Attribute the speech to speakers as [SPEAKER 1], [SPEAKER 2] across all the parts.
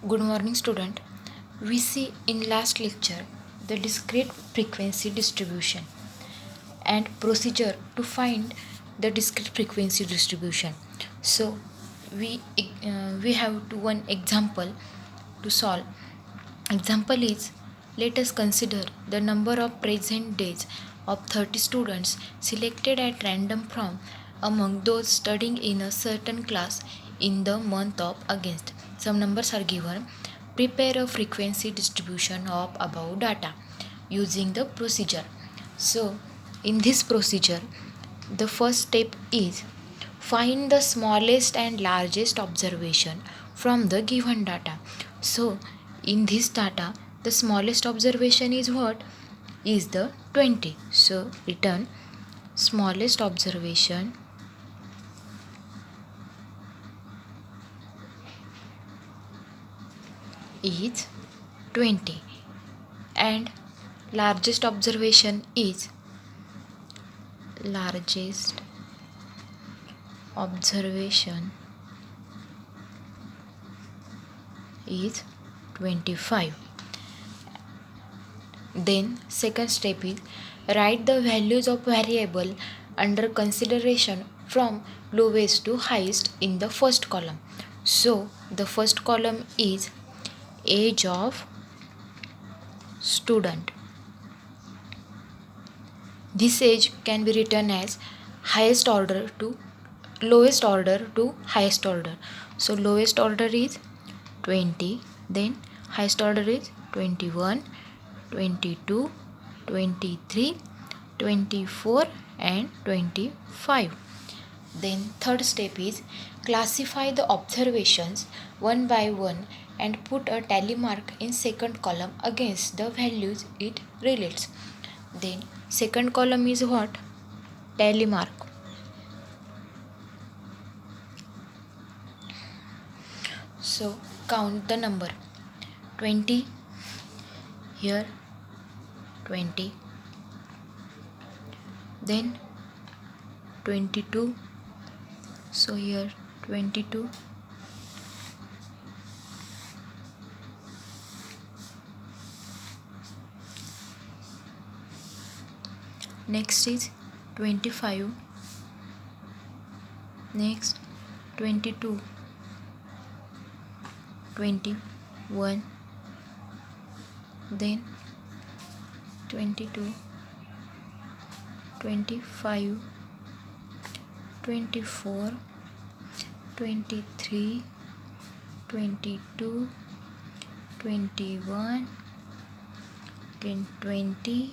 [SPEAKER 1] Good morning, student. We see in last lecture the discrete frequency distribution and procedure to find the discrete frequency distribution. So we have to one example to solve. Example is, let us consider the number of present days of 30 students selected at random from among those studying in a certain class in the month of August. Some numbers are given. Prepare a frequency distribution of above data using the procedure. So, in this procedure, the first step is find the smallest and largest observation from the given data. So, in this data, the smallest observation is what? Is the 20. So, return smallest observation is 20 and largest observation is is 25. Then second step is write the values of variable under consideration from lowest to highest in the first column. So the first column is age of student. This age can be written as highest order to lowest order to highest order. So lowest order is 20, then highest order is 21, 22, 23, 24 and 25. Then third step is classify the observations one by one and put a tally mark in second column against the values it relates. Then second column is what? Tally mark. So count the number. 20, here 20, then 22, so here 22, next is 25, next 22, 21, then 22, 25, 24, 23, 22, 21, then 20,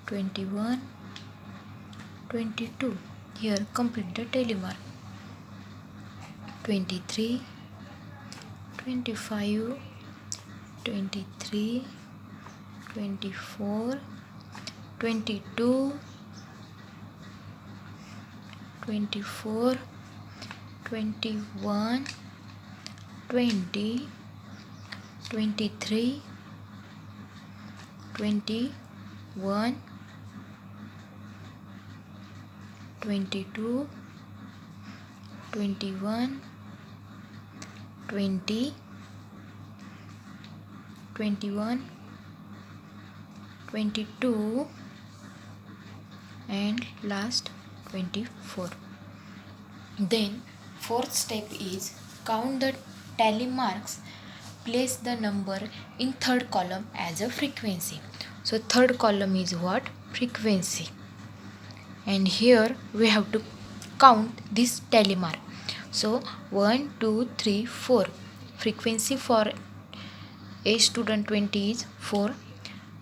[SPEAKER 1] 21, 22. Here complete the tally mark. 23, 25, 23, 24, 22, 24, 21, 20, 23, 21, 22, 21, 20, 21, 22 and last 24. Then fourth step is count the tally marks, place the number in third column as a frequency. So third column is what? Frequency. And here we have to count this tally mark. So 1, 2, 3, 4. Frequency for age student 20 is 4.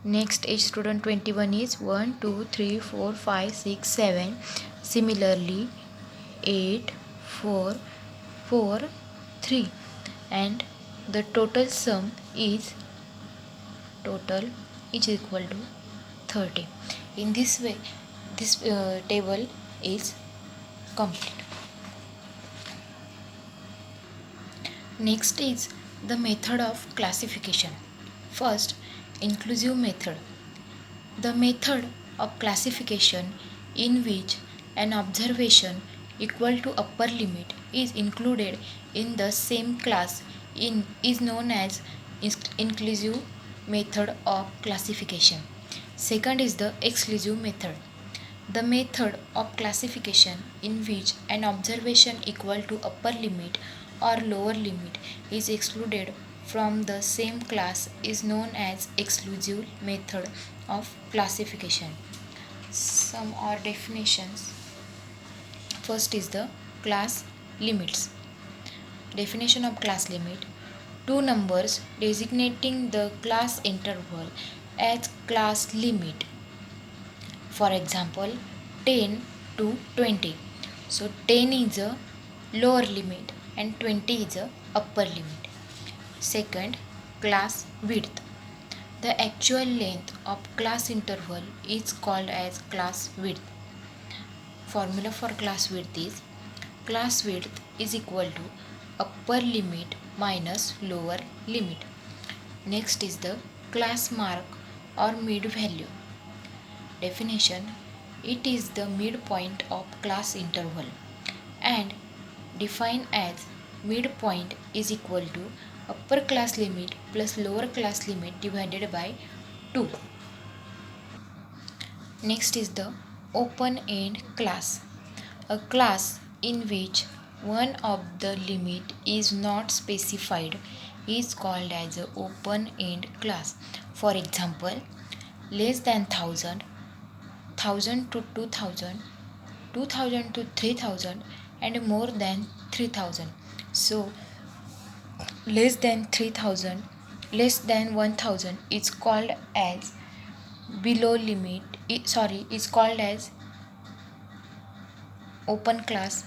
[SPEAKER 1] Next age student 21 is 1, 2, 3, 4, 5, 6, 7. Similarly 8, 4, 4, 3. And the total sum is equal to 30. In this way this table is complete. Next is the method of classification. First, inclusive method. The method of classification in which an observation equal to upper limit is included in the same class is known as inclusive method of classification. Second is the exclusive method. The method of classification in which an observation equal to upper limit or lower limit is excluded from the same class is known as exclusive method of classification. Some are definitions. First is the class limits. Definition of class limit: two numbers designating the class interval as class limit. For example, 10 to 20. So 10 is a lower limit and 20 is a upper limit. Second, class width. The actual length of class interval is called as class width. Formula for class width is equal to upper limit minus lower limit. Next is the class mark or mid value. Definition: it is the midpoint of class interval and defined as midpoint is equal to upper class limit plus lower class limit divided by 2. Next is the open-end class. A class in which one of the limit is not specified is called as an open-end class. For example, less than 1000, 1000 to 2000, 2000 to 3000 and more than 3000. So less than 3000, less than 1000 is called as below limit, is called as open class.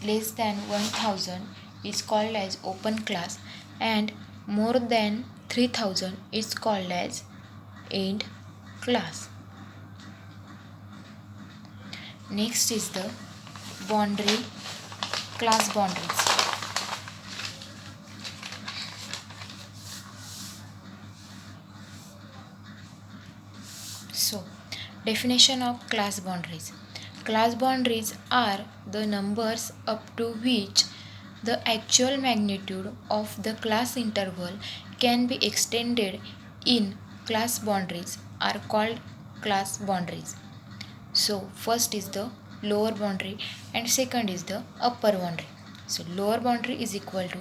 [SPEAKER 1] Less than 1000 is called as open class and more than 3000 is called as end class. Next is the class boundaries. So, definition of class boundaries. Class boundaries are the numbers up to which the actual magnitude of the class interval can be extended in class boundaries are called class boundaries. So, first is the lower boundary and second is the upper boundary. So, lower boundary is equal to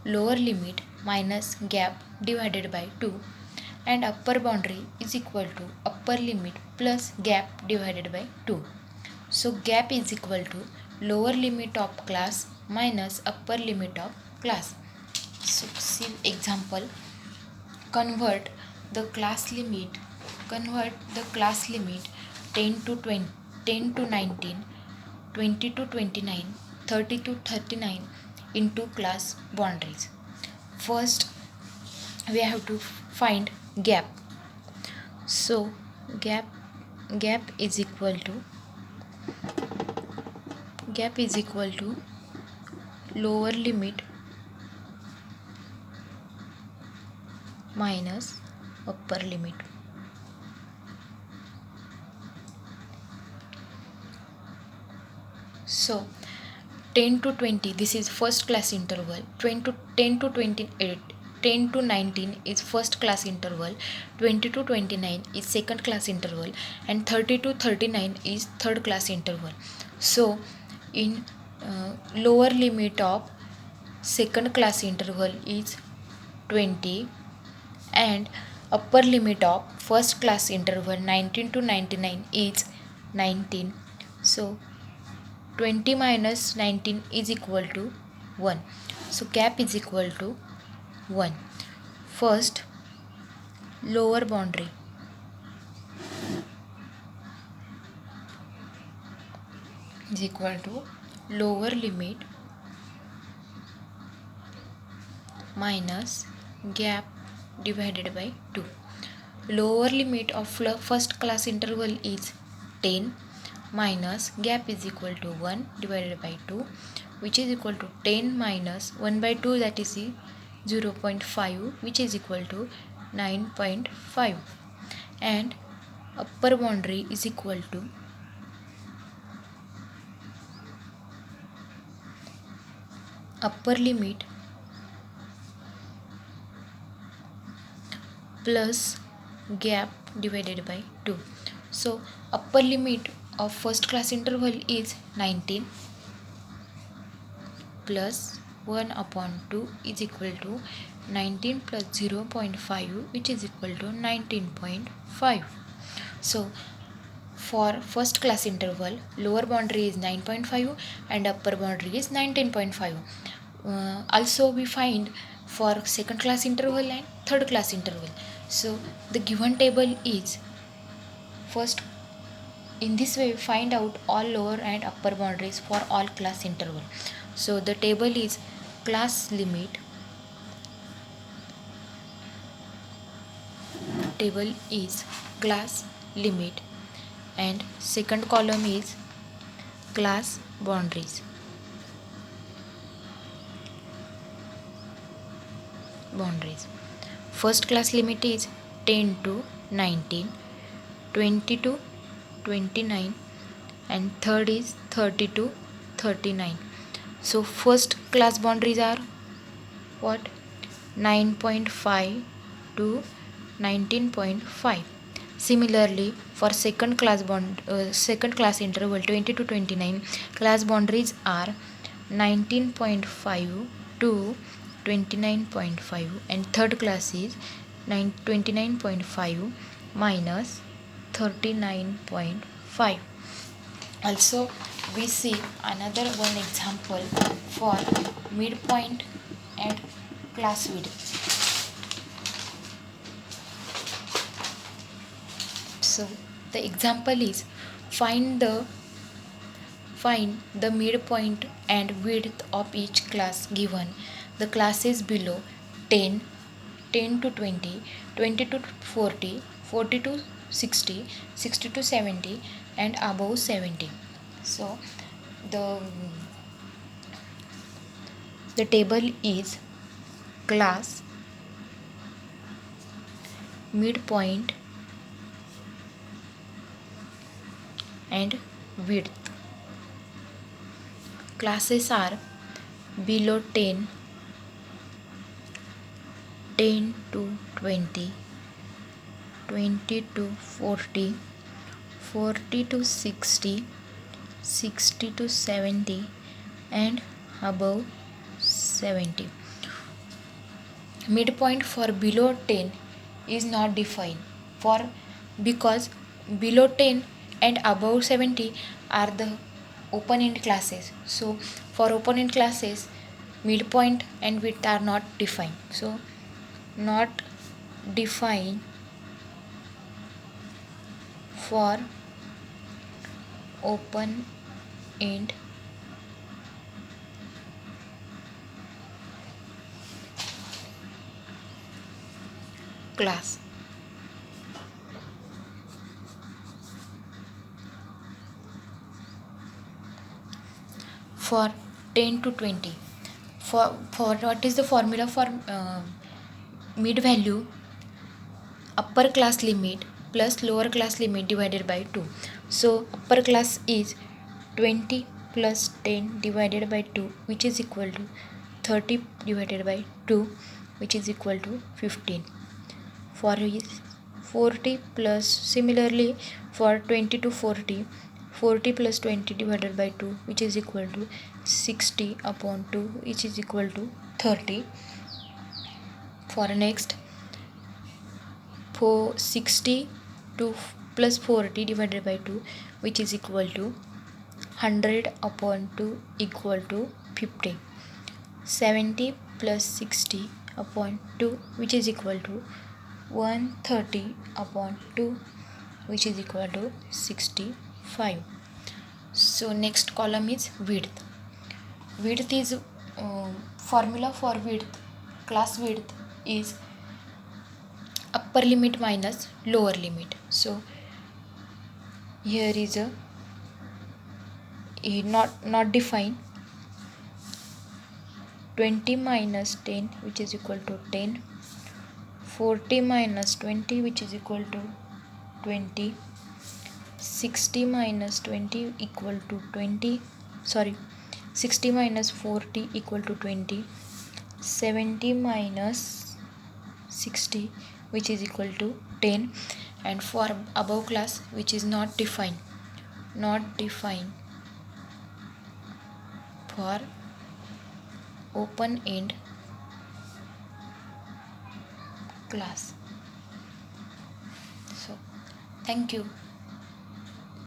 [SPEAKER 1] lower limit minus gap divided by 2 and upper boundary is equal to upper limit plus gap divided by 2. So, gap is equal to lower limit of class minus upper limit of class. So, see example, convert the class limit 10 to 20, 10 to 19, 20 to 29, 30 to 39 into class boundaries. First we have to find gap. So gap is equal to lower limit minus upper limit. So 10 to 20, this is first class interval. 10 to 28, 10 to 19 is first class interval, 20 to 29 is second class interval and 30 to 39 is third class interval. So in lower limit of second class interval is 20 and upper limit of first class interval 19 to 99 is 19. So 20 minus 19 is equal to 1. So gap is equal to 1. First, lower boundary is equal to lower limit minus gap divided by 2. Lower limit of first class interval is 10 minus gap is equal to 1 divided by 2, which is equal to 10 minus 1 by 2, that is 0.5, which is equal to 9.5, and upper boundary is equal to upper limit plus gap divided by 2. So upper limit of first class interval is 19 plus 1 upon 2 is equal to 19 plus 0.5, which is equal to 19.5. So for first class interval, lower boundary is 9.5 and upper boundary is 19.5. Also we find for second class interval and third class interval. So the given table is, first in this way find out all lower and upper boundaries for all class interval. So the table is class limit, table is class limit, and second column is class boundaries. First class limit is 10 to 19, 20 to 29, and third is 30 to 39. So first class boundaries are what? 9.5 to 19.5. Similarly, for second class interval 20 to 29, class boundaries are 19.5 to 29.5, and third class is 29.5 minus 39.5. Also we see another one example for midpoint and class width. So the example is find the midpoint and width of each class given the classes below 10, 10 to 20, 20 to 40, 40 to 60, 60 to 70, and above 70. So the table is class midpoint and width. Classes are below 10, 10 to 20, 20 to 40, 40 to 60, 60 to 70, and above 70. Midpoint for below 10 is not defined because below 10 and above 70 are the open-end classes. So for open-end classes, midpoint and width are not defined. So not defined for open-end class. For 10 to 20, for what is the formula for mid value? Upper class limit plus lower class limit divided by 2. So upper class is 20 plus 10 divided by 2, which is equal to 30 divided by 2, which is equal to 15. For 40 plus, similarly for 20 to 40, 40 plus 20 divided by 2, which is equal to 60 upon 2, which is equal to 30. For next, for 60 to plus 40 divided by 2, which is equal to 100 upon 2 equal to 50. 70 plus 60 upon 2, which is equal to 130 upon 2, which is equal to 65. So next column is width. Width is formula for width, class width is upper limit minus lower limit. So here is a not defined. 20 minus 10, which is equal to 10. 40 minus 20, which is equal to 20. 60 minus 20 equal to 20. 60 minus 40 equal to 20. 70 minus 60 which is equal to 10. And for above class which is not defined for open end class. So thank you.